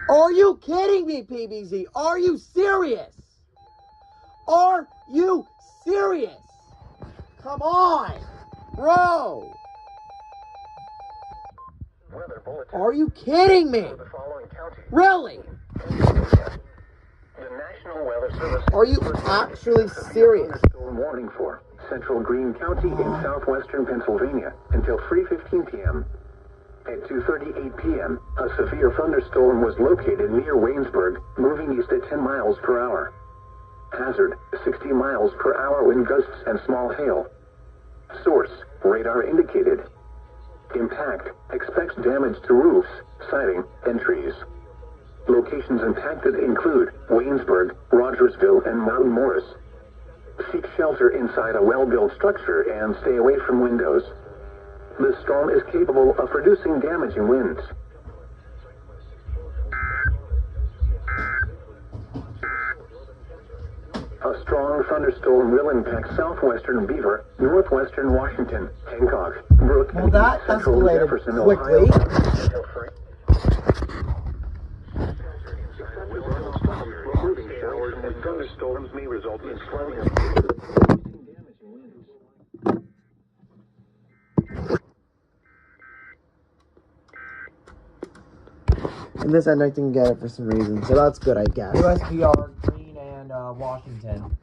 Are you kidding me, PBZ? Are you serious? Are you serious? Come on, bro. Are you kidding me? Really? The National Weather Service. Are you actually serious? Warning for Central Greene County in southwestern Pennsylvania until 3:15 p.m. At 2:38 p.m., a severe thunderstorm was located near Waynesburg, moving east at 10 miles per hour. Hazard, 60 miles per hour wind gusts and small hail. Source, radar indicated. Impact, expects damage to roofs, siding, and trees. Locations impacted include Waynesburg, Rogersville, and Mountain Morris. Seek shelter inside a well-built structure and stay away from windows. The storm is capable of producing damaging winds. A strong thunderstorm will impact southwestern Beaver, northwestern Washington, Hancock, Brook, Well, that and central Jefferson, quickly. Ohio. Thunderstorms may result in flooding and damaging winds. And this end I didn't get it for some reason, so that's good, I guess. USPR, Greene, and Washington.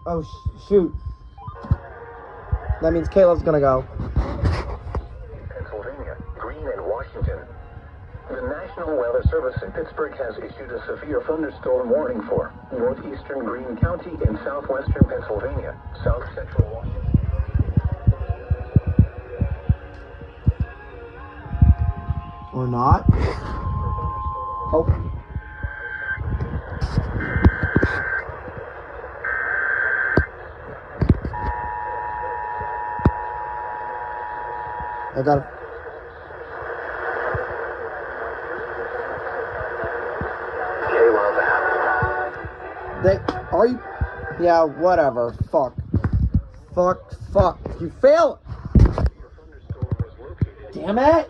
Oh, shoot. That means Caleb's gonna go. Pennsylvania, Greene, and Washington. The National Weather Service in Pittsburgh has issued a severe thunderstorm warning for northeastern Greene County in southwestern Pennsylvania, south central Washington. Or not? Oh. I got it. Are you? Yeah, whatever. Fuck. You fail. Damn it.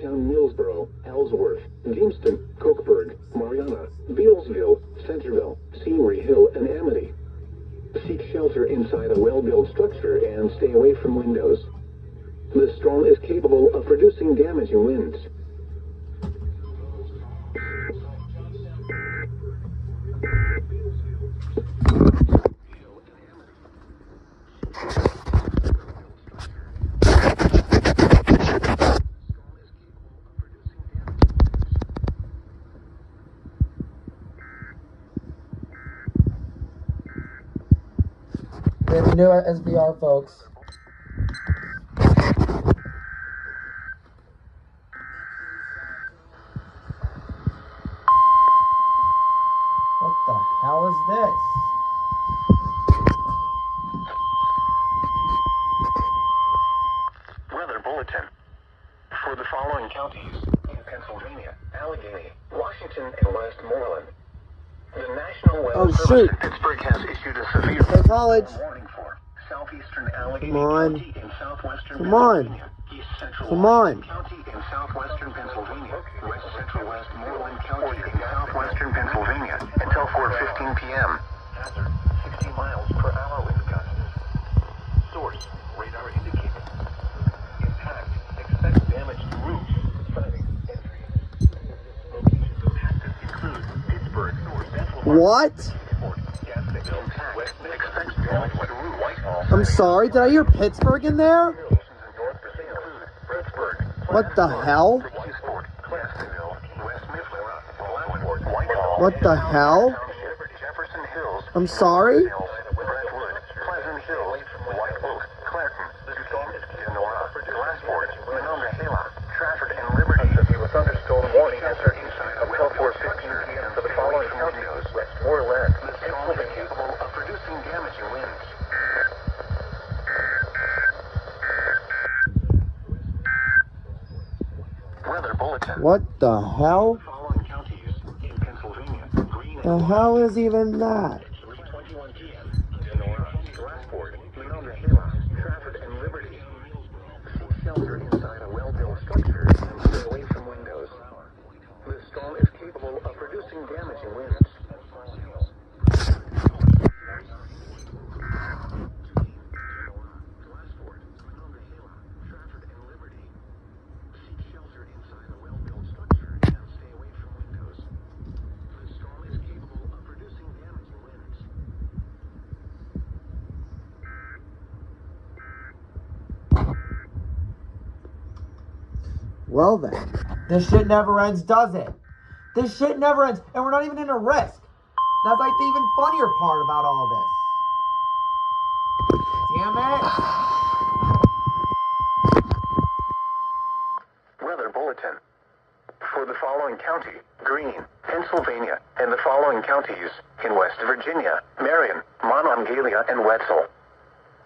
Millsboro, Ellsworth, Deemston, Cokeburg, Mariana, Bealsville, Centerville, Seymour Hill, and Amity. Seek shelter inside a well-built structure and stay away from windows. The storm is capable of producing damaging winds. We have a new SBR, folks. What the hell is this? Weather bulletin. For the following counties in Pennsylvania, Allegheny, Washington, and Westmoreland. The National Weather Service in Pittsburgh has issued a severe warning for southeastern Allegheny County in southwestern Pennsylvania, east central Washington County in southwestern Pennsylvania, west central Westmoreland County in southwestern Pennsylvania until 4:15 p.m. Hazard 60 miles per hour wind gusts. Source radar indicated. Impact expect damage to roofs, siding, and trees. Locations impacted include Pittsburgh, north central. What? I'm sorry, did I hear Pittsburgh in there? What the hell? What the hell? I'm sorry? Trafford and Liberty. A thunderstorm warning after 4:15 p.m. for the following counties. What the hell? Following counties in Pennsylvania, Green The and hell is even that? 3:21 p.m. Sonora, Glassport, Monongahela, Trafford, and Liberty. Seek shelter inside a well-built structure and stay away from windows. The storm is capable of producing damaging winds. Glassport, Monongahela, Trafford, and Liberty. Seek shelter inside a well-built structure and stay away from windows. The storm is capable of producing damaging winds. Well then, this shit never ends, does it? This shit never ends, and we're not even in a risk. That's like the even funnier part about all this. Damn it. Weather bulletin. For the following county, Greene, Pennsylvania, and the following counties in West Virginia, Marion, Monongahela, and Wetzel.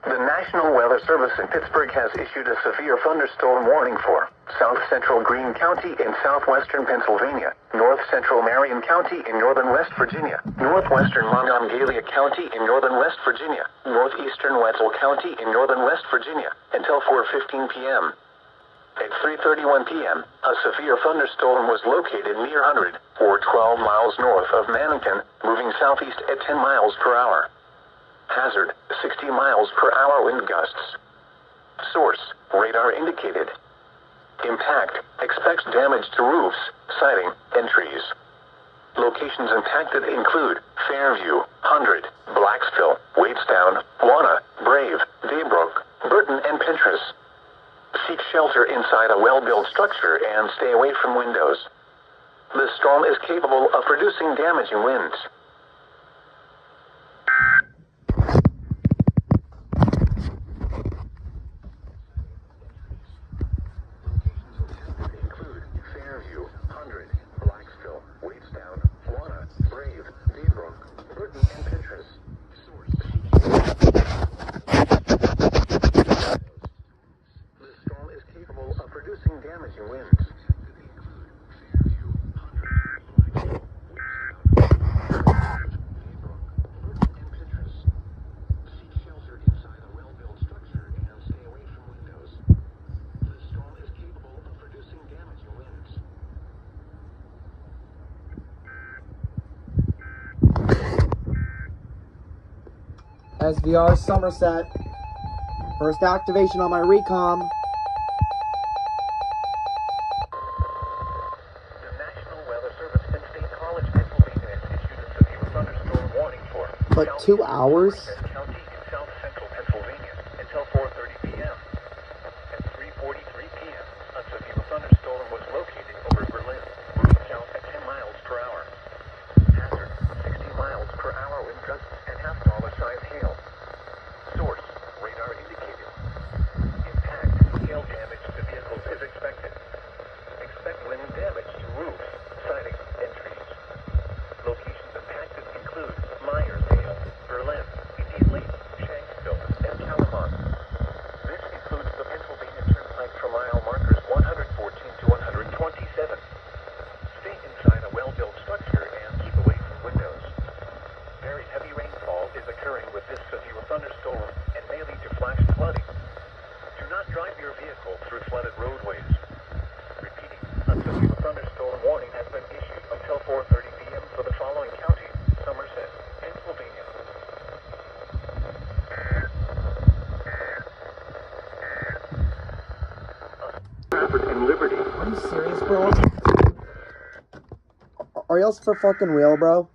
The National Weather Service in Pittsburgh has issued a severe thunderstorm warning for South Central Greene County in southwestern Pennsylvania, North Central Marion County in northern West Virginia, northwestern Monongahela County in northern West Virginia, northeastern Wetzel County in northern West Virginia, until 4:15 p.m. At 3:31 p.m., a severe thunderstorm was located near 100, or 12 miles north of Mannington, moving southeast at 10 miles per hour. Hazard, 60 miles per hour wind gusts. Source, radar indicated. Impact, expects damage to roofs, siding, and trees. Locations impacted include Fairview, 100, Blacksville, Wadestown, Wanna, Brave, Daybrook, Burton, and Pinterest. Seek shelter inside a well-built structure and stay away from windows. The storm is capable of producing damaging winds. Include Fairview, 100, Blacksville, Wadestown, Wanna, Brave, Daybrook, Burton, and Pinterest. Source. The storm is capable of producing damaging winds. SVR Somerset. First activation on my recom. The National Weather Service in State College, Pennsylvania has issued a severe thunderstorm warning for But 2 hours? County in south central Pennsylvania until 4:30 p.m. At 3:43 p.m., a severe thunderstorm was located over Berlin, moving south at 10 miles per hour. Hazard, 60 miles per hour wind gusts and half-dollar-sized hail. Source, radar indicated. Impact, hail damage to vehicles is expected. Expect wind damage to roofs, siding, and trees. Locations impacted include Myersdale, Berlin, Indian Lake, Shanksville, and Calamont. This includes the Pennsylvania Turnpike for mile markers 114 to 127. Stay inside a well-built structure and keep away from windows. Very heavy rainfall is occurring with this severe thunderstorm and may lead to flash flooding. Do not drive your vehicle through flooded roadways. Repeating, a severe thunderstorm warning has been issued until 4:30 p.m. for the following counties: Somerset, Pennsylvania. Trafford and Liberty. Are you serious, bro? Are y'all for fucking real, bro?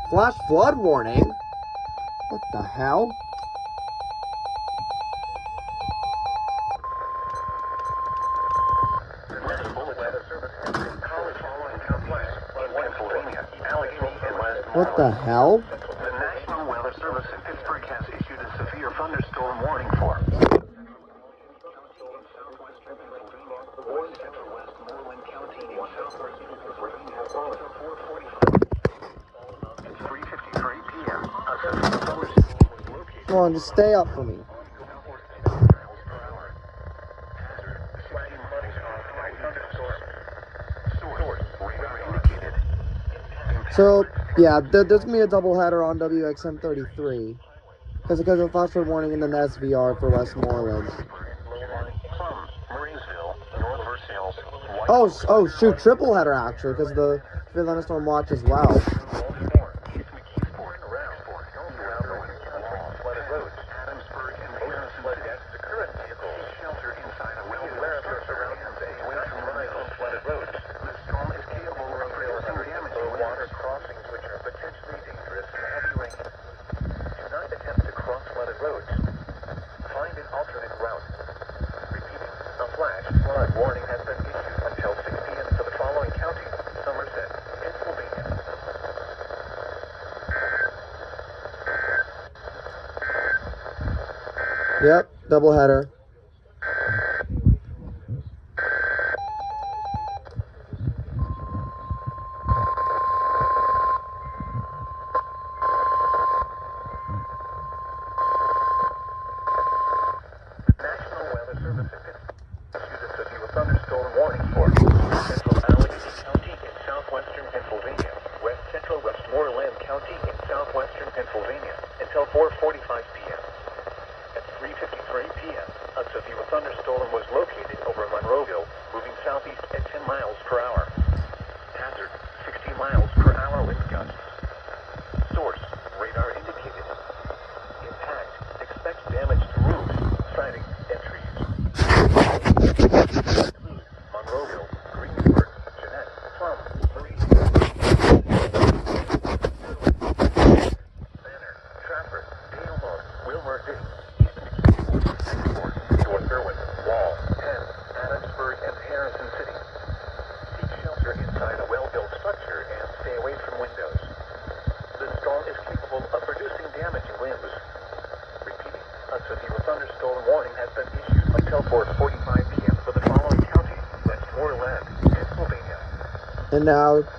Flash flood warning? What the hell? What the hell? The National Weather Service in Pittsburgh has issued a severe thunderstorm warning for Westmoreland County in southwestern Pennsylvania until 4:45. At 3:53 p.m., a severe thunderstorm was located. Come on, just stay up for me. Hazard, So, yeah, there's going to be a doubleheader on WXM 33. Because of the flash flood warning and then the SVR for Westmoreland. Oh, shoot, triple header actually, because the thunderstorm watch as well. Yep, doubleheader.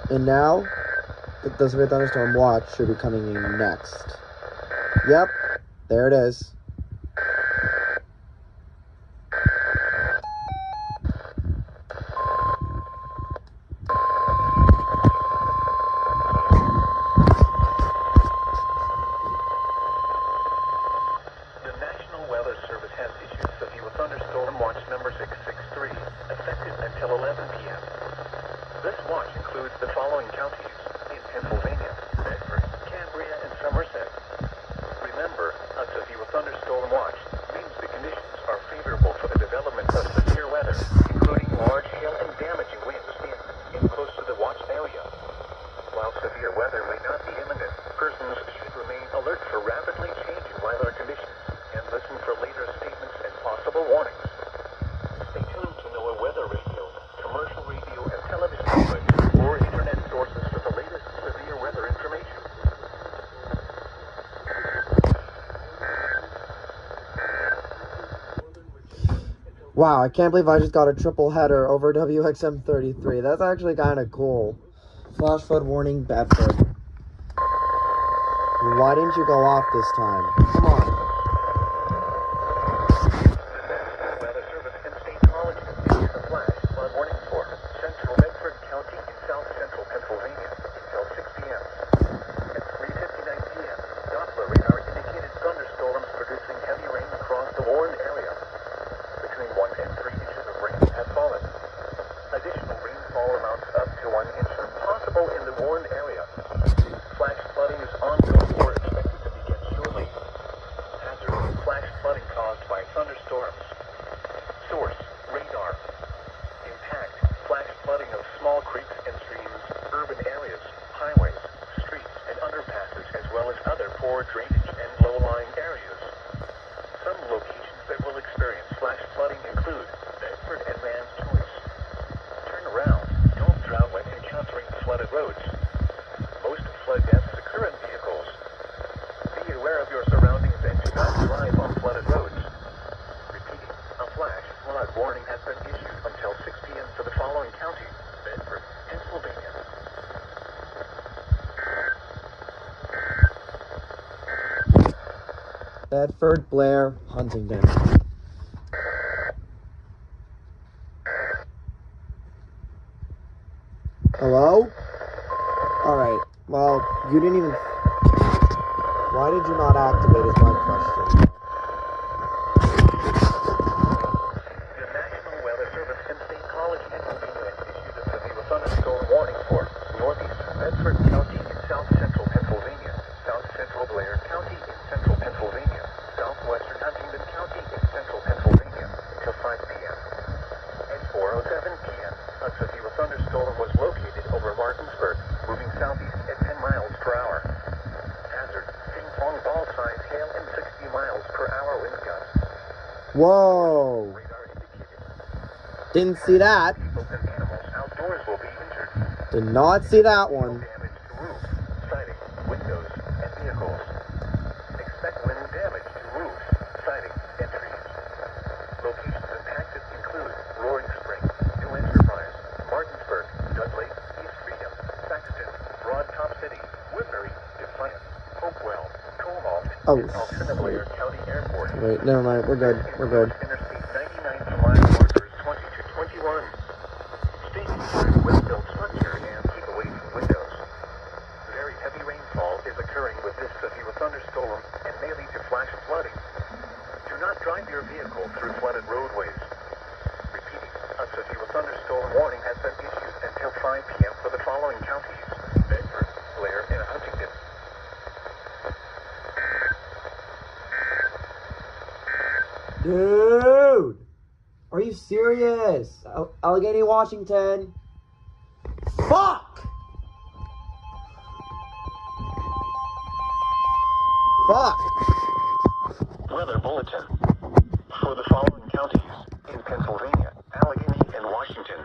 And now, the severe thunderstorm watch should be coming in next. Yep, there it is. Wow, I can't believe I just got a triple header over WXM 33. That's actually kind of cool. Flash flood warning, Bedford. Why didn't you go off this time? Come on. Bedford, Blair, Huntington. Hello? Alright. Well, you didn't even... Why did you not activate is my question. The National Weather Service in State College, Pennsylvania, issued a severe thunderstorm warning for northeastern Bedford County in south-central Pennsylvania, south-central Blair County in central Pennsylvania, southwestern Huntingdon County in central Pennsylvania until 5 p.m. At 4:07 p.m., a severe thunderstorm was located over Martinsburg, moving southeast at 10 miles per hour. Hazard, ping-pong ball size hail and 60 miles per hour wind gusts. Whoa! Radar indicated. Didn't see that. People and animals outdoors will be injured. Did not see that one. Damage to roofs, siding, windows, and vehicles. Expect wind damage to roofs, siding, and trees. Locations impacted include Roaring Spring, New Enterprise, Martinsburg, Dudley, East Freedom, Saxton, Broad Top City, Woodbury, Defiance, Hopewell, Coalmont, Oh, and Alcina Blair County Airport. Wait, never mind. We're good. We're good. Interstate 99 to mile markers 20 to 21. Stay inside a well-built structure and keep away from windows. Very heavy rainfall is occurring with this severe thunderstorm and may lead to flash flooding. Do not drive your vehicle through flooded roadways. Repeating, a severe thunderstorm warning has been issued until 5 p.m. for the following counties: Bedford, Blair, and Huntingdon. Dude! Are you serious? Allegheny, Washington. Fuck! Fuck! Weather bulletin. For the following counties in Pennsylvania, Allegheny, and Washington.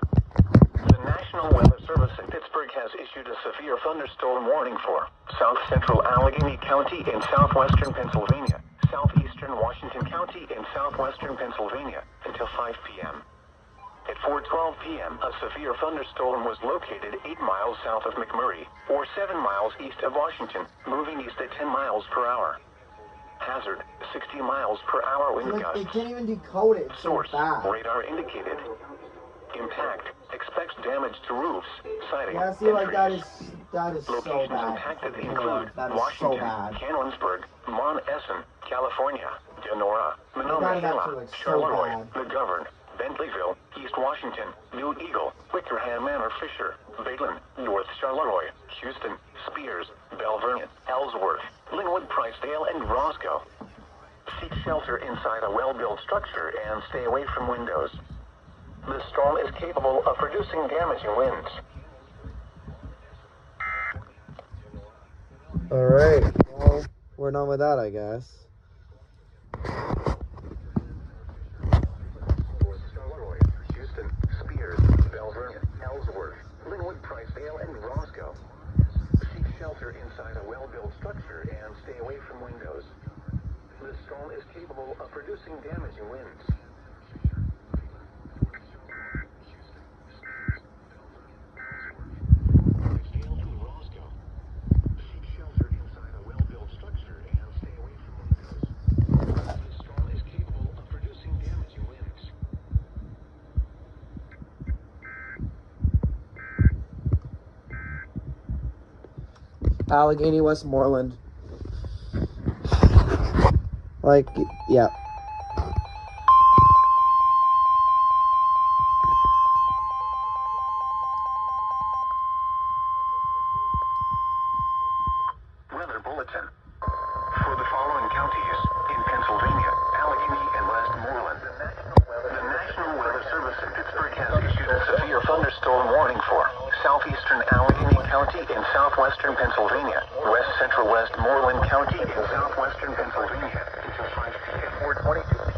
The National Weather Service in Pittsburgh has issued a severe thunderstorm warning for south central Allegheny County in southwestern Pennsylvania, southeastern Washington County in southwestern Pennsylvania until 5 p.m. At 4:12 p.m., a severe thunderstorm was located 8 miles south of McMurray, or 7 miles east of Washington, moving east at 10 miles per hour. Hazard, 60 miles per hour wind Like, gusts. it can't even decode it. It's so Source, bad. radar indicated. Impact, expects damage to roofs, siding, Yeah, see, and like, trees. that is so Locations bad. impacted Hold include on, that is Washington, so bad. Cannonsburg, Monessen, California, Denora, That is Monongahela, actually, like, so Charleroi, bad. McGovern, Bentleyville, East Washington, New Eagle, Wickerham Manor, Fisher, Baylen, North Charleroi, Houston, Spears, Belle Vernon, Ellsworth, Linwood, Pricedale, and Roscoe. Seek shelter inside a well-built structure and stay away from windows. The storm is capable of producing damaging winds. Alright, well, we're done with that, I guess. North Charleroi, Houston, Spears, Belle Vernon, Ellsworth, Linwood, Pricedale, and Roscoe. Seek shelter inside a well-built structure and stay away from windows. The storm is capable of producing damaging winds. Seek shelter inside a well-built structure and stay away from windows. The storm is capable of producing damaging winds. Allegheny, Westmoreland. Like, yeah. Weather bulletin. For the following counties in Pennsylvania, Allegheny, and Westmoreland, the National Weather Service in Pittsburgh has issued a severe thunderstorm warning for southeastern Allegheny County in southwestern Pennsylvania, west central Westmoreland County in southwestern Pennsylvania until 5 p.m.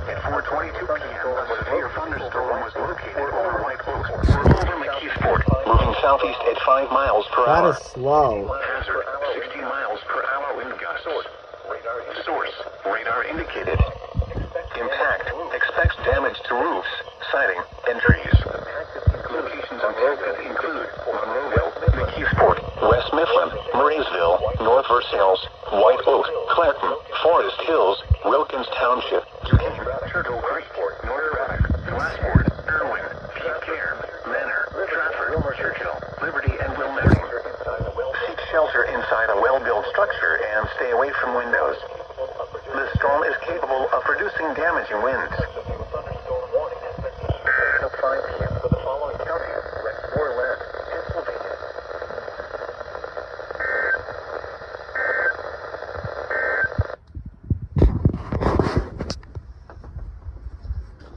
At 4:22 p.m., a severe thunderstorm was located over White Oak, over McKeesport, moving southeast at 5 miles per That hour. is slow. Hazard, 60 miles per hour wind gusts. Source, radar indicated. Impact, expects damage to roofs, siding, and trees. Locations impacted include Monroeville, McKeesport, West Mifflin, Murraysville, North Versailles, White Oak, Clarendon, Forest Hills, Wilkins Township, Duquesne, Turtle Creek, North Braddock, Glassford, Irwin, Pitcairn, Manor, Trafford, Churchill, Liberty, and Wilmette. Seek shelter in well-built structure and stay away from windows. The storm is capable of producing damaging winds. Thunderstorm warning has been issued until 5 p.m. for the following counties: Westmoreland, Pennsylvania.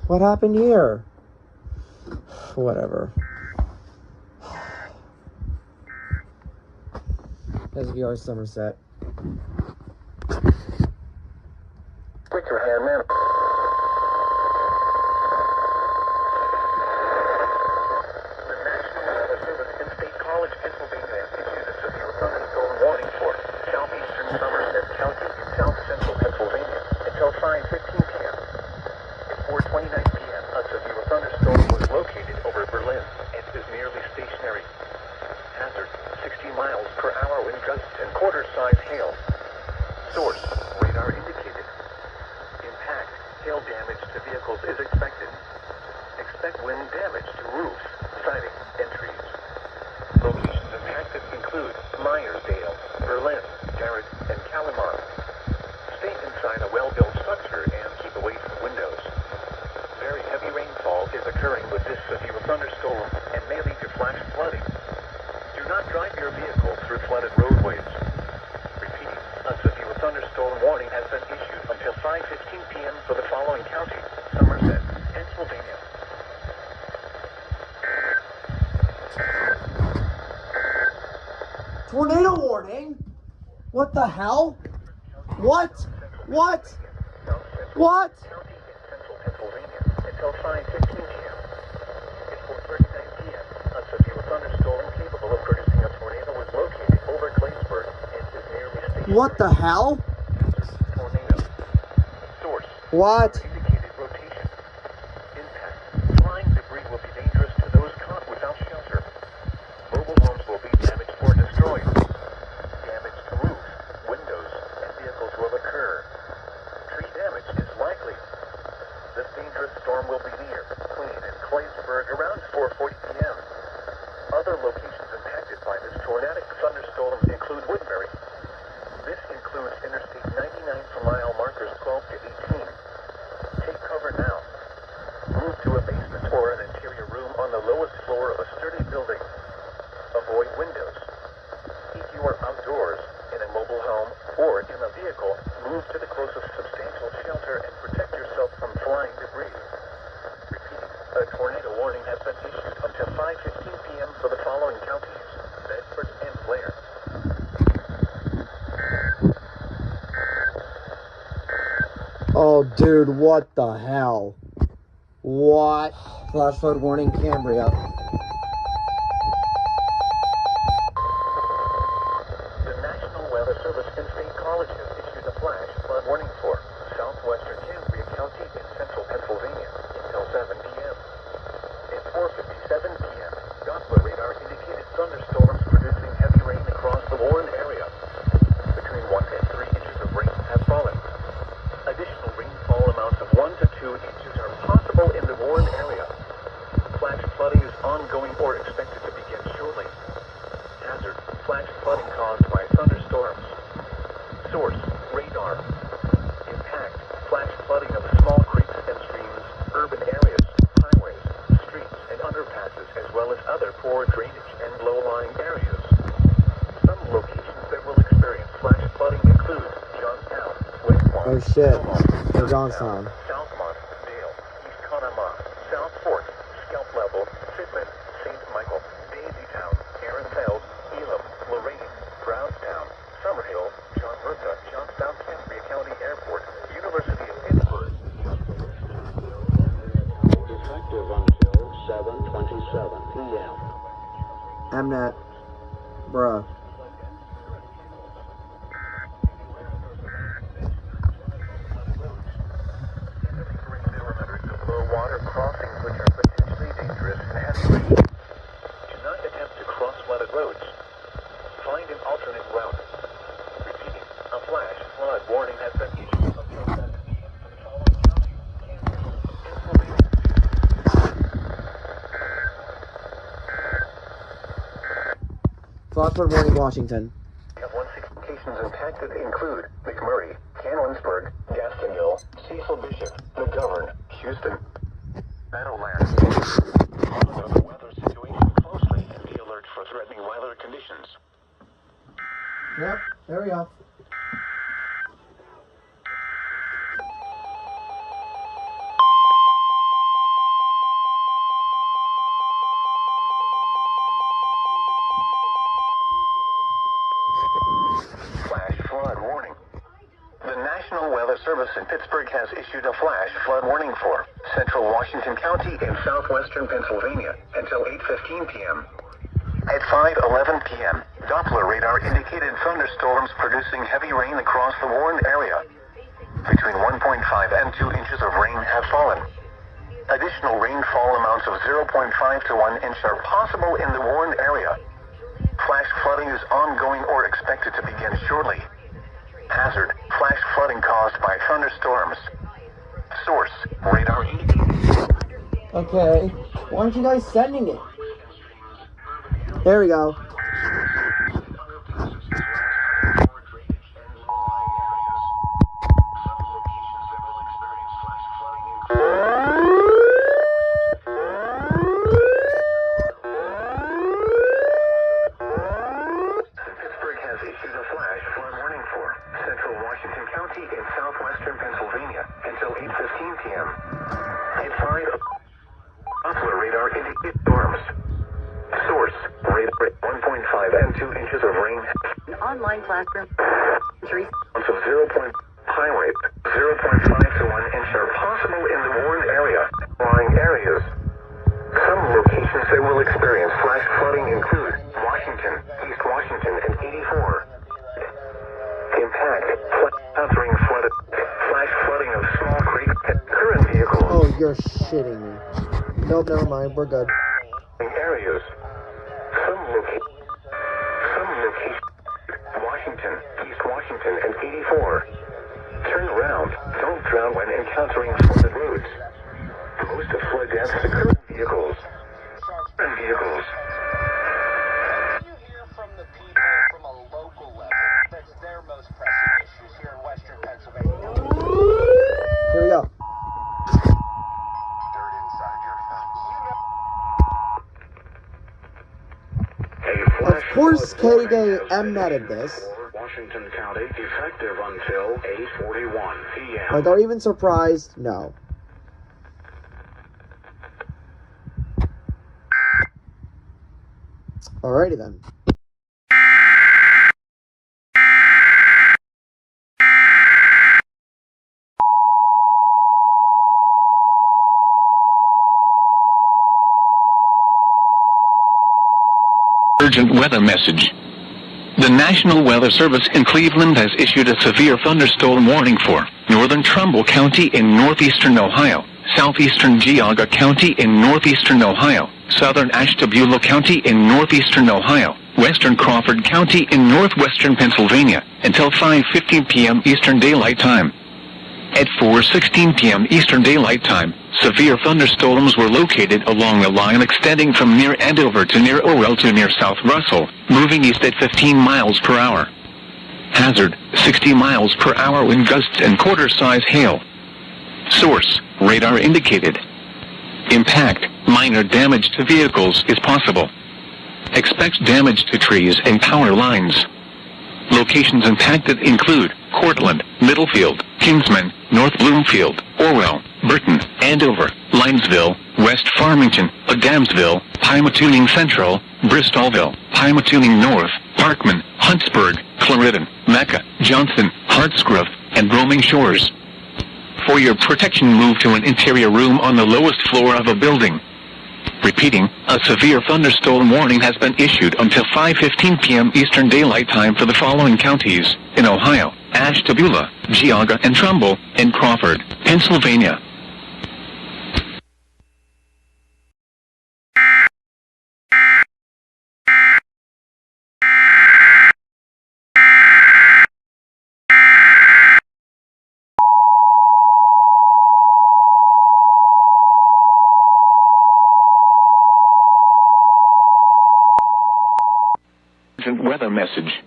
What happened here? Whatever. SVR Somerset. Put your hand, man. The National Weather Service in State College, Pennsylvania, issued a severe thunderstorm warning for southeastern Somerset County and south central Pennsylvania until 5:15 p.m. At 4:29 p.m., a severe thunderstorm was located over Berlin and is nearly stationary. Hazard: 60 miles per hour wind gusts and quarter-size hail. Source: radar indicated. Impact: hail damage to vehicles is expected. Expect wind damage to roofs, siding, and trees. Locations impacted include Myersdale, Berlin, Garrett, and Calamar. Stay inside a well-built structure and keep away from windows. Very heavy rainfall is occurring with this severe thunderstorm and may lead to flash flooding. Do not drive your vehicle through flooded roadways. Repeating, a severe thunderstorm warning has been issued until 5:15 p.m. for the following county: Somerset, Pennsylvania. Tornado warning? What the hell? What? What? What? County in central Pennsylvania until 5:15 p.m. At 4:39 p.m., a severe thunderstorm capable of producing a tornado was located over Claysburg and is nearly stationary. What the hell? Tornado. Source: What? indicated rotation. Impact: flying debris will be dangerous to those caught without shelter. Mobile homes will be damaged or destroyed. Damage to roofs, windows, and vehicles will occur. Tree damage is likely. This dangerous storm will be near Queen and Claysburg around 4:40 p.m. Other locations impacted by this tornadic thunderstorm include Woodbury. This includes Interstate 99 for mile markers 12 to 18. Take cover now. Move to a basement or an interior room on the lowest floor of a sturdy building. Avoid windows. If you are outdoors, in a mobile home, or in a vehicle, move to the closest substantial shelter and protect yourself from flying debris. Repeating, a tornado warning has been issued until 5:15 p.m. for the following counties: Bedford and Blair. Oh, dude, what the hell? What? Flash flood warning, Cambria. The National Weather Service in State College has issued a flash flood warning for southwestern Cambria County in central Pennsylvania until 7 p.m. At 4:57 p.m., Doppler radar indicated thunderstorms producing heavy rain across the Warren area. Between 1 and 3 inches of rain have fallen. Additional rainfall amounts of 1 to 2 inches are possible in the Warren area. Flash flooding is ongoing or expected to begin shortly. Hazard: flash flooding caused by thunderstorms. Source: radar. Impact: flash flooding of small creeks and streams, urban areas, highways, streets, and underpasses, as well as other poor drainage and low-lying areas. Some locations that will experience flash flooding include Johnstown, Westmont, Oh shit. Belmont, Or Johnstown. Southmont, Dale, East Conemaugh, South Fork, Scalp Level, Sidman, St. Michael, Daisy-Town, Ehrenfeld, Elam, Lorraine, Brownstown, Summerhill, John Bertha, Johnstown, Cambria County Airport, University of Pittsburgh. Effective until 7:27 p.m. Mnet. Bruh. Low water crossings which are potentially dangerous in heavy rain. Do not attempt to cross flooded roads. Find an alternate route. Repeating, a flash flood warning has been issued until 7 p.m. for the following counties: Pennsylvania. Flash flood warning, Washington. Of 160 locations impacted include McMurray, Canonsburg, Gastonville, Cecil Bishop, McGovern, Houston, Meadowlands. Monitor the weather situation closely and be alert for threatening weather conditions. Yep, there we go. Flash flood warning. The National Weather Service in Pittsburgh has issued a flash flood warning for central Washington County and southwestern Pennsylvania until 8:15 p.m. At 5:11 p.m., Doppler radar indicated thunderstorms producing heavy rain across the warned area. Between 1.5 and 2 inches of rain have fallen. Additional rainfall amounts of 0.5 to 1 inch are possible in the warned area. Flash flooding is ongoing or expected to begin shortly. Hazard: flash flooding caused by thunderstorms. Source: radar indicated. Okay, why aren't you guys sending it? There we go. Pittsburgh has issued a flash flood warning for central Washington County and southwestern Pennsylvania until 8:15 p.m. At 5, Doppler radar indicates storms. Source: radar 1.5 and 2 inches of rain. An online classroom. Amounts of 0. High rate 0.5 to 1 inch are possible in the warned area. Lying areas. Some locations that will experience flash flooding include Washington, East Washington, and 84. Impact: encountering flooded. Flash flooding of small creeks and current vehicles. Oh, you're shitting me. Nope, never mind. We're good. Areas. Some locations. Washington, East Washington, and 84. Turn around. Don't drown when encountering flooded roads. Most of flood deaths occur in vehicles. You hear from the people from a local level. That's their most pressing issues here in Western Pennsylvania. Here we go. Dirt inside your Of course, KDK M-netted this. Washington County, effective until 8:41 p.m. Like, are you even surprised? No. Alrighty then. Urgent weather message. The National Weather Service in Cleveland has issued a severe thunderstorm warning for northern Trumbull County in northeastern Ohio, southeastern Geauga County in northeastern Ohio, southern Ashtabula County in northeastern Ohio, western Crawford County in northwestern Pennsylvania, until 5:15 p.m. Eastern Daylight Time. At 4:16 p.m. Eastern Daylight Time, severe thunderstorms were located along a line extending from near Andover to near Orwell to near South Russell, moving east at 15 miles per hour. Hazard: 60 miles per hour wind gusts and quarter-size hail. Source: radar indicated. Impact: minor damage to vehicles is possible. Expect damage to trees and power lines. Locations impacted include Cortland, Middlefield, Kingsman, North Bloomfield, Orwell, Burton, Andover, Linesville, West Farmington, Adamsville, Pymatuning Central, Bristolville, Pymatuning North, Parkman, Huntsburg, Clarendon, Mecca, Johnston, Hartsgrove, and Roaming Shores. For your protection, move to an interior room on the lowest floor of a building. Repeating, a severe thunderstorm warning has been issued until 5:15 p.m. Eastern Daylight Time for the following counties in Ohio: Ashtabula, Geauga and Trumbull, and Crawford, Pennsylvania. Weather message.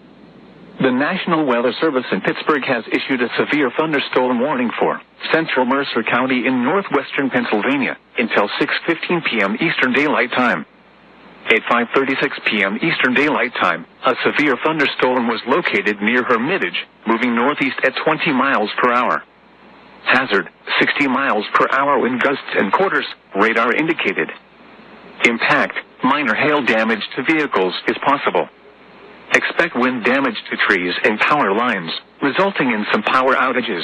The National Weather Service in Pittsburgh has issued a severe thunderstorm warning for central Mercer County in northwestern Pennsylvania until 6:15 p.m. Eastern Daylight Time. At 5:36 p.m. Eastern Daylight Time, a severe thunderstorm was located near Hermitage, moving northeast at 20 miles per hour. Hazard, 60 miles per hour wind gusts and quarters, radar indicated. Impact, minor hail damage to vehicles is possible. Expect wind damage to trees and power lines, resulting in some power outages.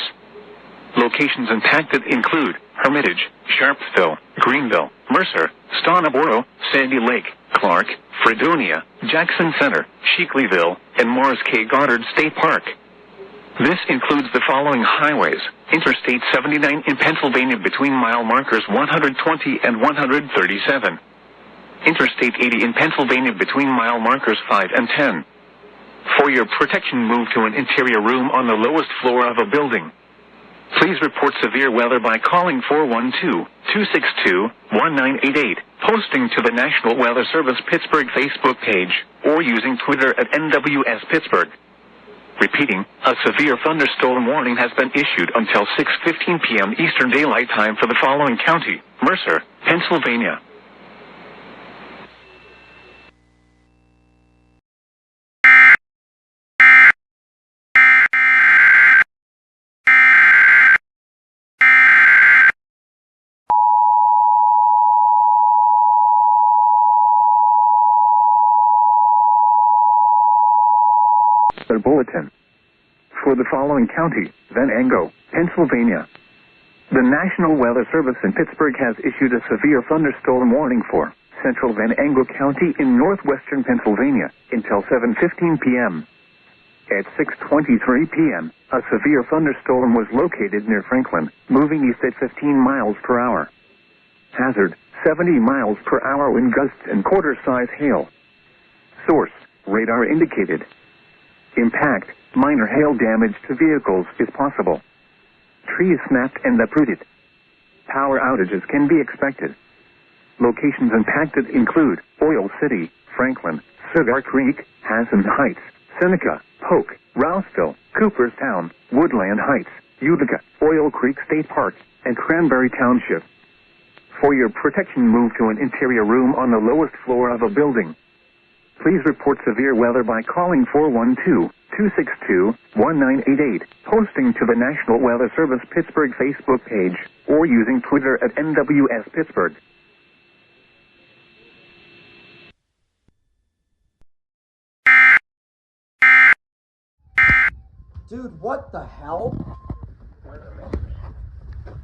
Locations impacted include Hermitage, Sharpsville, Greenville, Mercer, Stoneboro, Sandy Lake, Clark, Fredonia, Jackson Center, Sheakleyville, and Morris K. Goddard State Park. This includes the following highways: Interstate 79 in Pennsylvania between mile markers 120 and 137. Interstate 80 in Pennsylvania between mile markers 5 and 10. For your protection, move to an interior room on the lowest floor of a building. Please report severe weather by calling 412-262-1988, posting to the National Weather Service Pittsburgh Facebook page, or using Twitter at NWS Pittsburgh. Repeating, a severe thunderstorm warning has been issued until 6:15 p.m. Eastern Daylight Time for the following county: Mercer, Pennsylvania. Bulletin. For the following county: Venango, Pennsylvania. The National Weather Service in Pittsburgh has issued a severe thunderstorm warning for central Venango County in northwestern Pennsylvania until 7:15 p.m. At 6:23 p.m., a severe thunderstorm was located near Franklin, moving east at 15 miles per hour. Hazard, 70 miles per hour wind gusts and quarter-size hail. Source, radar indicated. Impact, minor hail damage to vehicles is possible. Trees snapped and uprooted. Power outages can be expected. Locations impacted include Oil City, Franklin, Cigar Creek, Hassan Heights, Seneca, Polk, Rouseville, Cooperstown, Woodland Heights, Utica, Oil Creek State Park, and Cranberry Township. For your protection, move to an interior room on the lowest floor of a building. Please report severe weather by calling 412-262-1988, posting to the National Weather Service Pittsburgh Facebook page, or using Twitter at NWS Pittsburgh. Dude, what the hell?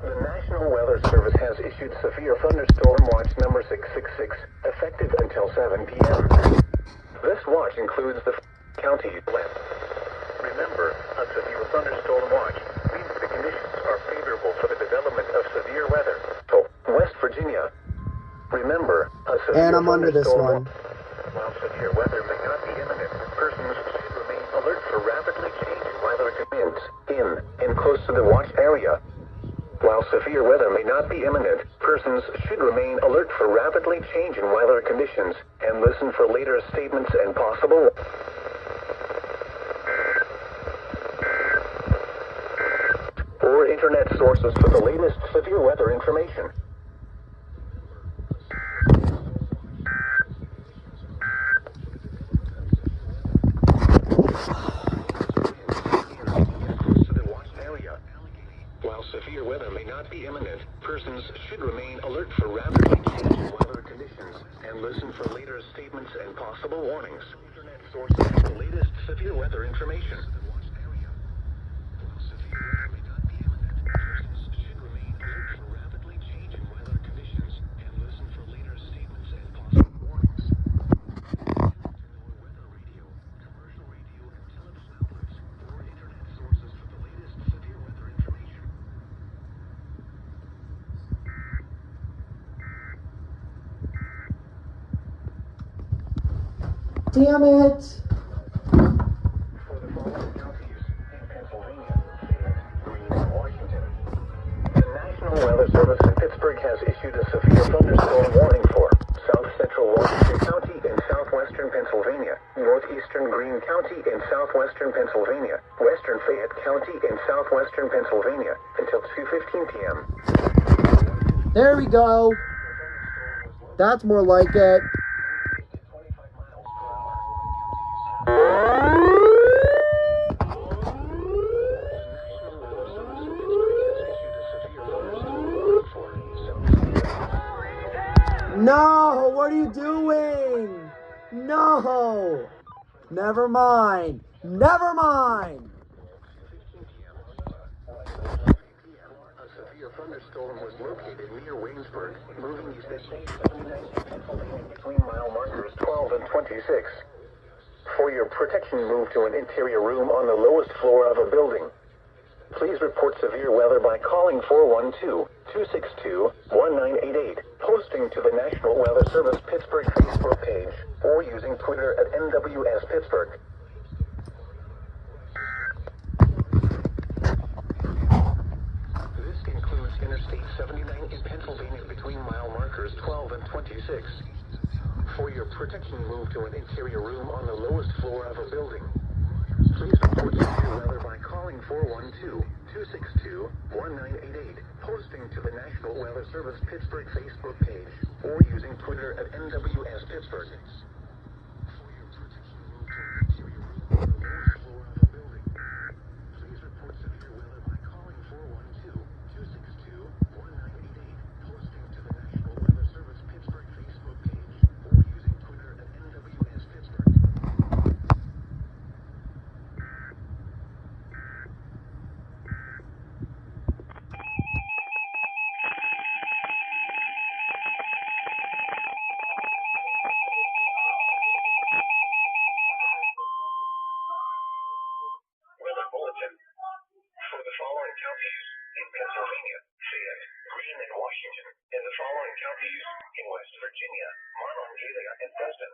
The National Weather Service has issued severe thunderstorm watch number 666, effective until 7 p.m. This watch includes the county left. Remember, a severe thunderstorm watch means the conditions are favorable for the development of severe weather. So, West Virginia. Remember, a severe And I'm under this one. While severe weather may not be imminent, persons should remain alert for rapidly changing weather conditions in and close to the watch area. While severe weather may not be imminent, persons should remain alert for rapidly changing weather conditions and listen for later statements and possible or internet sources for the latest severe weather information. While severe weather may not be imminent, persons should remain alert for rapidly changing weather conditions and listen for later statements and possible warnings. Internet sources for the latest severe weather information. Damn it! For the following counties in Pennsylvania, Green, Washington. The National Weather Service in Pittsburgh has issued a severe thunderstorm warning for south central Washington County and southwestern southeastern Pennsylvania, northeastern Greene County in southwestern Pennsylvania, western Fayette County in southwestern Pennsylvania until 2:15 p.m. There we go. That's more like it. No, what are you doing? No. Never mind. Never mind. A severe thunderstorm was located near Waynesburg, moving east at 79 Pennsylvania between mile markers 12 and 26. For your protection, move to an interior room on the lowest floor of a building. Please report severe weather by calling 412-262-1988, posting to the National Weather Service Pittsburgh Facebook page, or using Twitter at NWS Pittsburgh. This includes Interstate 79 in Pennsylvania between mile markers 12 and 26. For your protection, move to an interior room on the lowest floor of a building. Please report severe weather by calling 412-262-1988, posting to the National Weather Service Pittsburgh Facebook page, or using Twitter at NWS Pittsburgh. For your protection, move to an interior room on the lowest floor of a building. Please report severe weather by calling 412-262-1988, posting to the National Weather Service Pittsburgh Facebook page, or using Twitter at NWS Pittsburgh. Weather bulletin. For the following counties in Pennsylvania, Fayette, Greene, and Washington, and the following counties in West Virginia, Monongalia, and Preston.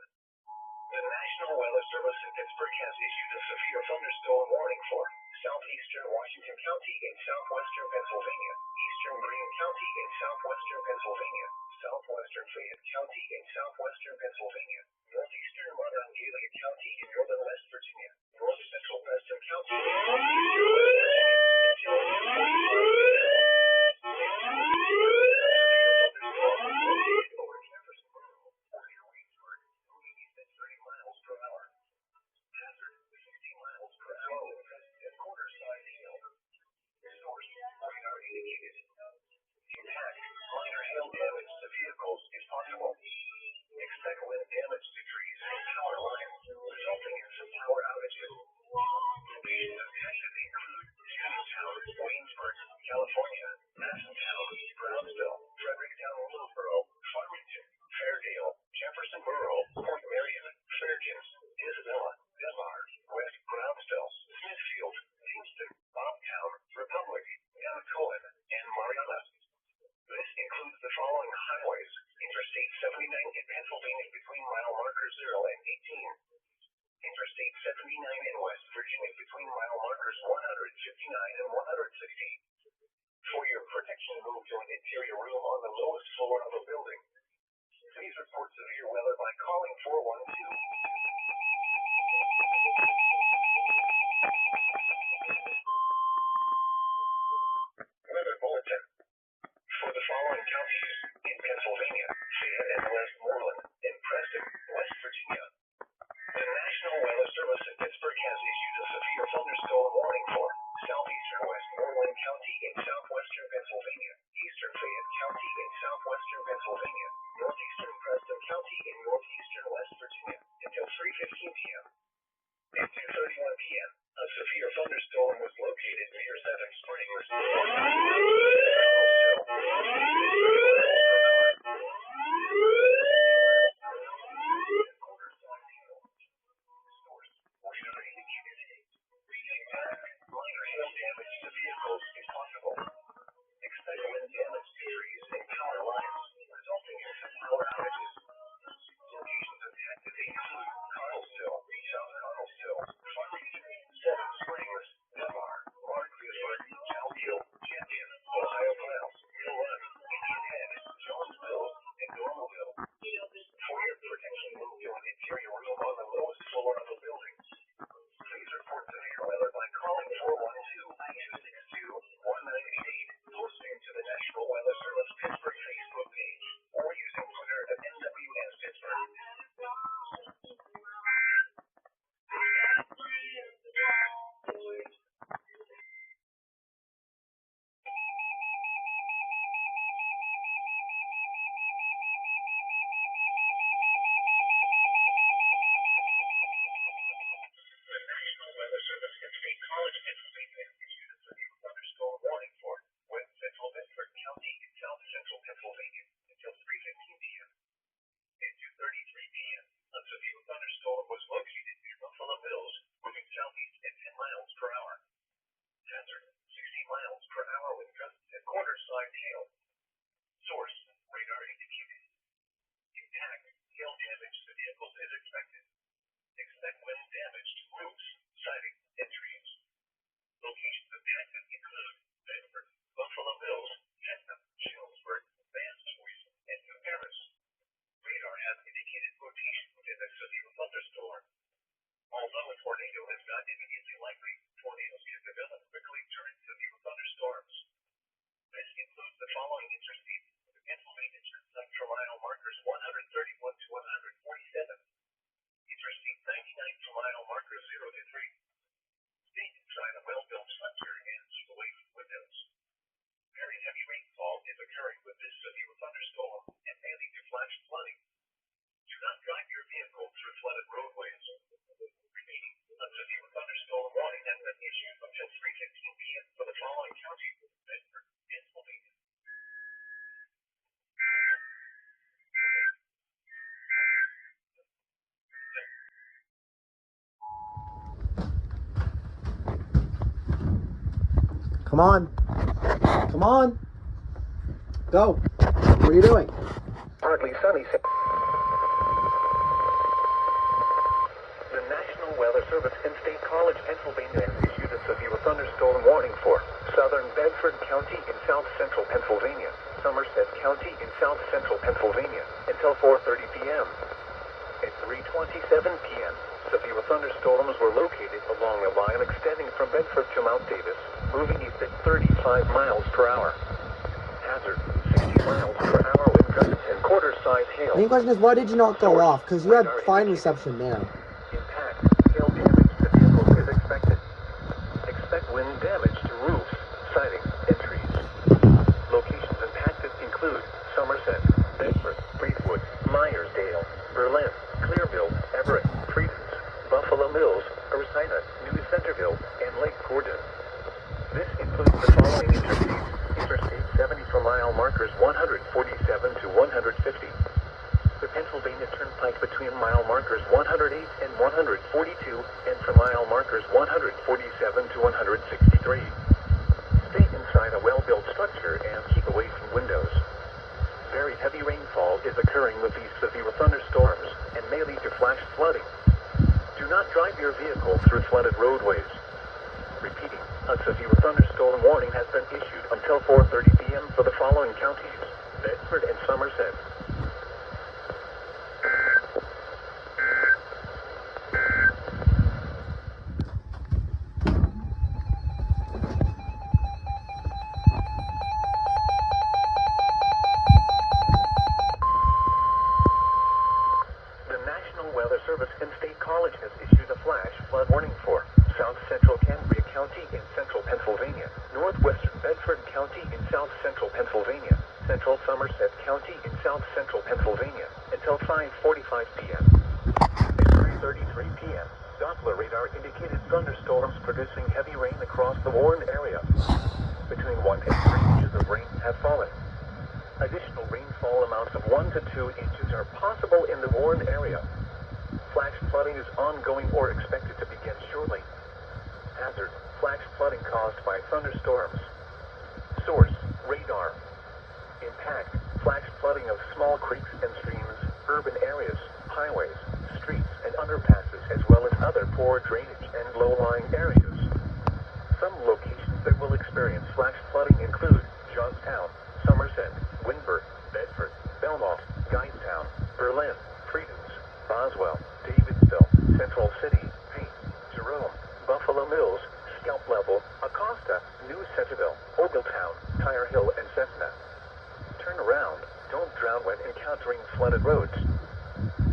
The National Weather Service in Pittsburgh has issued a severe thunderstorm warning for southeastern Washington County in southwestern Pennsylvania, eastern Greene County in southwestern Pennsylvania, southwestern Fayette County in southwestern Pennsylvania, northeastern Monongalia County in northern West Virginia, north central Preston County in northeastern West Virginia, over Jefferson Borough, or near Waynesburg, moving east at 30 miles per hour. Hazard, 60 miles per hour with at quarter side hail. Source, radar indicated. Impact, minor hail damage to vehicles is possible. Expect wind damage to trees and power lines, resulting in some power outages. Locations affected include Uniontown, Waynesburg, California, Massentown, Brownsville, Fredericktown, Willowboro, Farmington, Fairdale, Jefferson Borough, Point Marion, Fairkins, Isabella, Delmar, West Brownsville, Smithfield, Kingston, Bobtown, Republic, Cohen, and Mariana. This includes the following highways: Interstate 79 in Pennsylvania between mile markers 0 and 18. Interstate 79 in West Virginia between mile markers 159 and 160. For your protection, move to an interior room on the lowest floor of a building. Please report severe weather by calling 412. Weather bulletin. For the following counties in Pennsylvania, Fayette and Westmoreland, and Preston, West Virginia. The National Weather Service in Pittsburgh has issued a severe thunderstorm warning for southeastern Westmoreland County in southwestern Pennsylvania, eastern Fayette County in southwestern Pennsylvania, northeastern Preston County in northeastern West Virginia until 3:15 p.m. At 2:31 p.m., a severe thunderstorm was located near Seven Springs. Minor hail damage to vehicles is possible. Expect wind damage to trees and power lines, resulting in some power outages. Locations affected include Carlsville, South Carlsville, Farmington, Seven Springs, Delmar, Mark Leesburg, Chalkhill, Champion, Ohio per mile markers 0 to 3. Stay inside a well-built structure and keep away from windows. Very heavy rainfall is occurring with this severe thunderstorm and may lead to flash flooding. Do not drive your vehicle through flooded roadways. Repeating, a severe thunderstorm warning has been issued until 3:15 p.m. for the following counties: Bedford, Pennsylvania. Come on. Come on. Go. What are you doing? Partly sunny. The National Weather Service in State College, Pennsylvania, has issued a severe thunderstorm warning for southern Bedford County in south central Pennsylvania, Somerset County in south central Pennsylvania, until 4:30 p.m. At 3:27 p.m., severe thunderstorms were located along a line extending from Bedford to Mount Davis, moving east at 35 miles per hour. Hazard, 60 miles per hour wind gusts and quarter-size hail. Main question is, why did you not go off? Because you had fine reception there. Impact, hail damage to vehicles is expected. Expect wind damage to roofs, siding, and trees. Locations impacted include Somerset, Bedford, Fleetwood, Myersdale, Berlin, Clearville, Everett, Credence, Buffalo Mills, Ursina, New Centerville, and Lake Gordon. This includes the following interstates: Interstate 70 for mile markers 147 to 150. The Pennsylvania Turnpike between mile markers 108 and 142, and for mile markers 147 to 163. Stay inside a well-built structure and keep away from windows. Very heavy rainfall is occurring with these severe thunderstorms and may lead to flash flooding. Do not drive your vehicle through flooded roadways. Repeating, a severe thunderstorm warning has been issued until 4:30 p.m. for the following counties: Bedford and Somerset. The National Weather Service in State College has issued a flash flood warning for south central Cambria County in central Pennsylvania, northwestern Bedford County in south central Pennsylvania, central Somerset County in south central Pennsylvania, until 5:45 p.m. At 3:33 p.m., Doppler radar indicated thunderstorms producing heavy rain across the Warren area. Between 1 and 3 inches of rain have fallen. Additional rainfall amounts of 1 to 2 inches are possible in the Warren area. Flash flooding is ongoing or expected to begin shortly. Hazard, flash flooding caused by thunderstorms. Source, radar. Impact, flash flooding of small creeks and streams, urban areas, highways, streets, and underpasses, as well as other poor drainage and low-lying areas. Some locations that will experience flash flooding include Johnstown, Somerset, Windber, Bedford, Belmont, Guystown, Berlin, Credence, Boswell, Davidsville, Central City, Payne, Jerome, Buffalo Mills, Scalp Level, Acosta, New Centerville, Ogletown, Tire Hill, and Cessna. Turn around. Don't drown when encountering flooded roads.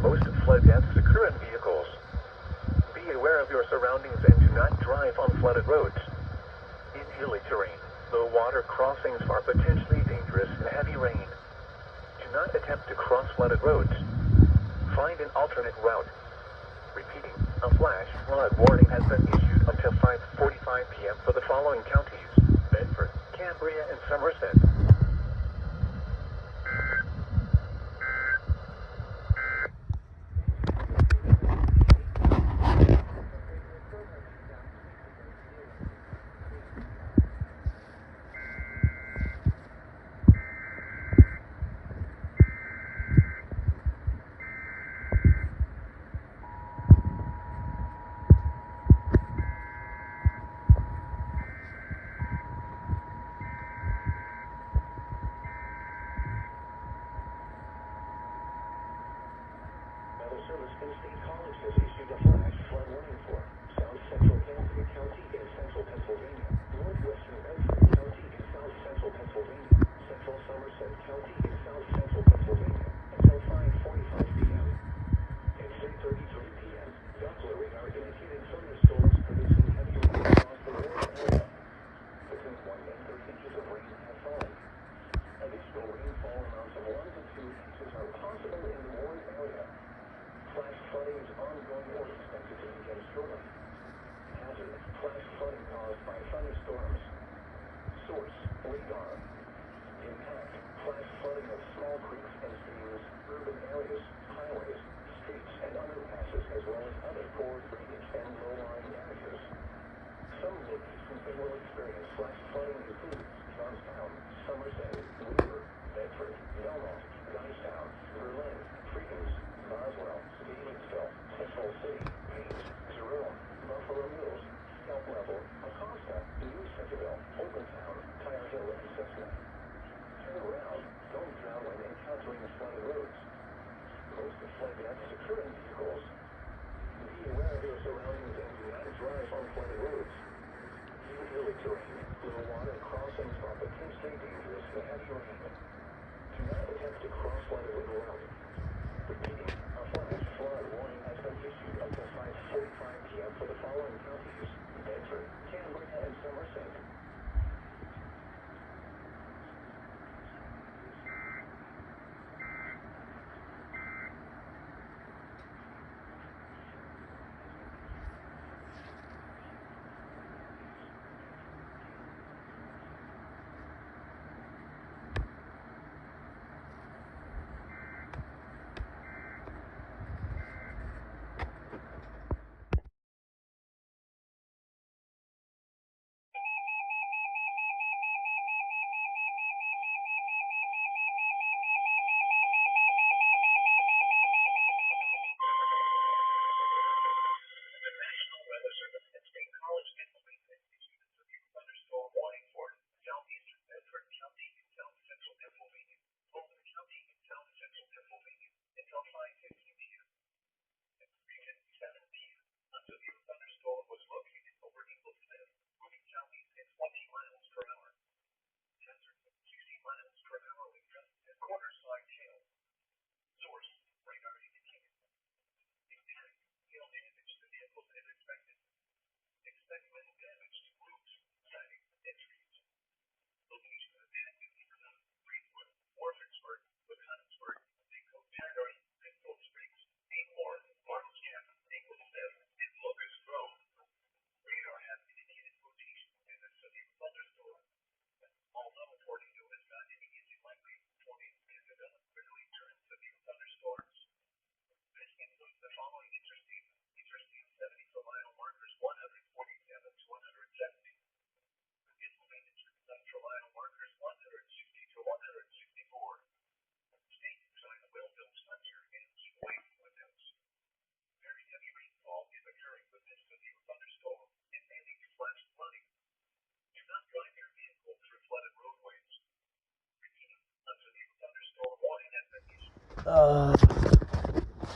Most flood deaths occur in vehicles. Be aware of your surroundings and do not drive on flooded roads. In hilly terrain, low water crossings are potentially dangerous in heavy rain. Do not attempt to cross flooded roads. Find an alternate route. Repeating, a flash flood warning has been issued until 5:45 p.m. for the following counties: Bedford, Cambria, and Somerset. radar. Impact, flash flooding of small creeks and streams, urban areas, highways, streets, and underpasses, as well as other poor drainage and low-lying areas. Some locations that will experience flash flooding include Johnstown, Somerset, Weaver, Bedford, Belmont, Guystown, Berlin, Freedom, Boswell, Davidsville, Central City, Hayes, Jerome, Buffalo Mills, Scalp Level, Acosta, New Centerville, Oaklandtown, Tire Hill, and Cessna. Turn around. Don't drown when encountering flooded roads. Most of flood deaths occur in vehicles. Be aware of your surroundings and do not drive on flooded roads. In hilly terrain, low water crossings are potentially dangerous in heavy rain. Do not attempt to cross flooded route. Repeating, a flash flood warning has been issued until 5:45 p.m. for the following counties: Bedford, Cambria, and Somerset.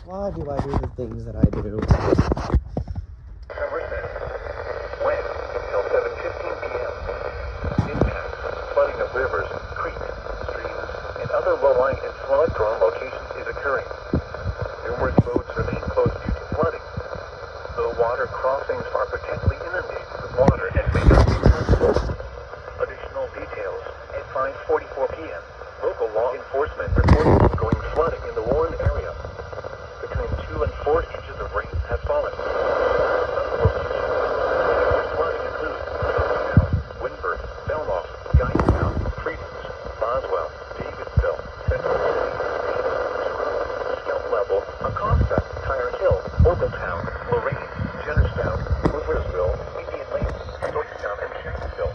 Why do I do the things that I do? Somerset. When? Until 7:15 p.m. Impact, flooding of rivers, creeks, streams, and other low-lying and flood-prone locations is occurring. Numerous roads remain closed due to flooding. Low water crossings are potentially inundated with water and may not be passable. Additional details. At 5:44 p.m., local law enforcement reported ongoing flooding in the Warren area. Between 2 and 4 inches of rain have fallen. Some locations flooding include Johnstown, Winburn, Belmont, Guystown, Freedom, Boswell, Davidsville, Central City, Scalp Level, Acosta, Tire Hill, Oaklandtown, Lorraine, Jennerstown, Hooversville, Indian Lake, Georgetown, and Shanksville.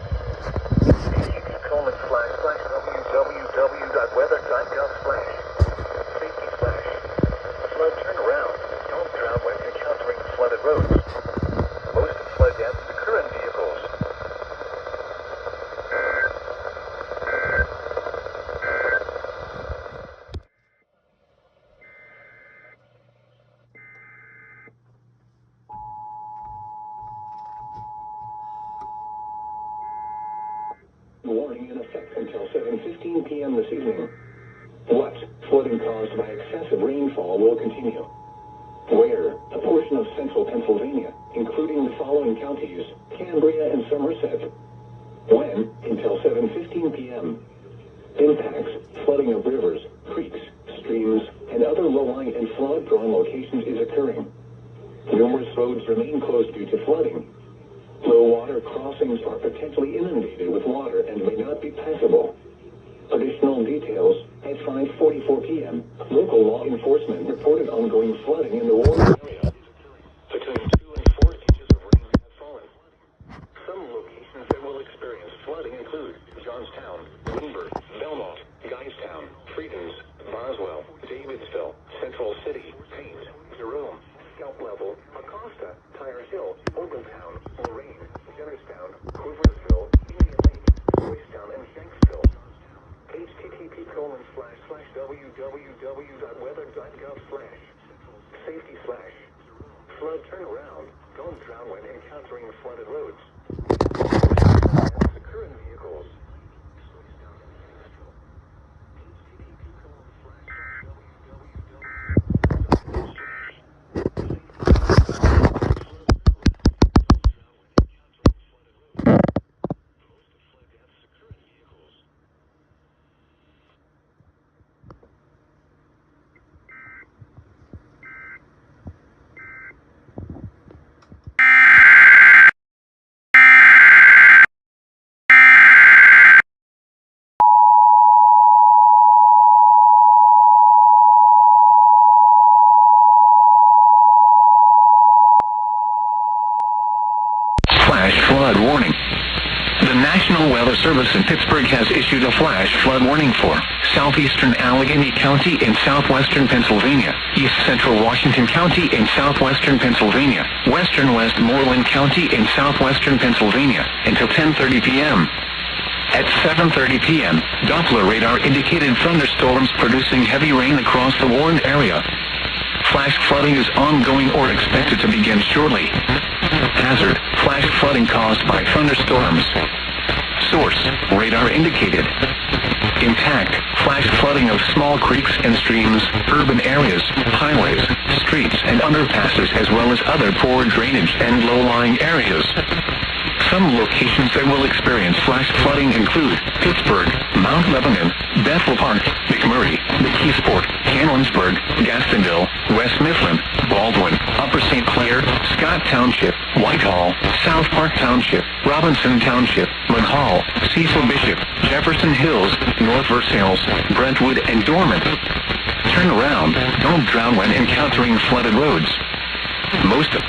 http://www.weather.gov/ safety slash flood turnaround. Don't drown when encountering flooded roads. Most flood deaths occur in vehicles. Warning in effect until 7:15 p.m. this evening. What? Flooding caused by excessive rainfall will continue. Where? A portion of central Pennsylvania, including the following counties: Cambria and Somerset. When? Until 7:15 p.m. Impacts: flooding of rivers, creeks, streams, and other low-lying and flood-prone locations is occurring. Numerous roads remain closed due to flooding. Low water crossings are potentially inundated with water and may not be passable. Additional details at 5:44 p.m. Local law enforcement reported ongoing flooding in the Warren area. Between 2 and 4 inches of rain have fallen. Some locations that will experience flooding include Johnstown, Lindbergh, Belmont, Guystown, Freedens, Boswell, Davidsville, Central City, Payne, Jerome, Scalp Level, Acosta, Tyre Hill, Ogletown, Lorraine, Jennerstown, Hooversville, Indian Lake, Boystown, and Shanksville. http://www.weather.gov/safety/flood turnaround. Don't drown when encountering flooded roads. The current vehicles. Flash flood warning. The National Weather Service in Pittsburgh has issued a flash flood warning for southeastern Allegheny County in southwestern Pennsylvania, east central Washington County in southwestern Pennsylvania, western Westmoreland County in southwestern Pennsylvania, until 10:30 p.m. At 7:30 p.m., Doppler radar indicated thunderstorms producing heavy rain across the Warren area. Flash flooding is ongoing or expected to begin shortly. Hazard: flash flooding caused by thunderstorms. Source: radar indicated. Intact: flash flooding of small creeks and streams, urban areas, highways, streets and underpasses, as well as other poor drainage and low-lying areas. Some locations that will experience flash flooding include Pittsburgh, Mount Lebanon, Bethel Park, McMurray, McKeesport, Canonsburg, Gastonville, West Mifflin, Baldwin, Upper St. Clair, Scott Township, Whitehall, South Park Township, Robinson Township, Lynn Hall, Cecil Bishop, Jefferson Hills, North Versailles, Brentwood, and Dorman. Turn around. Don't drown when encountering flooded roads. Most of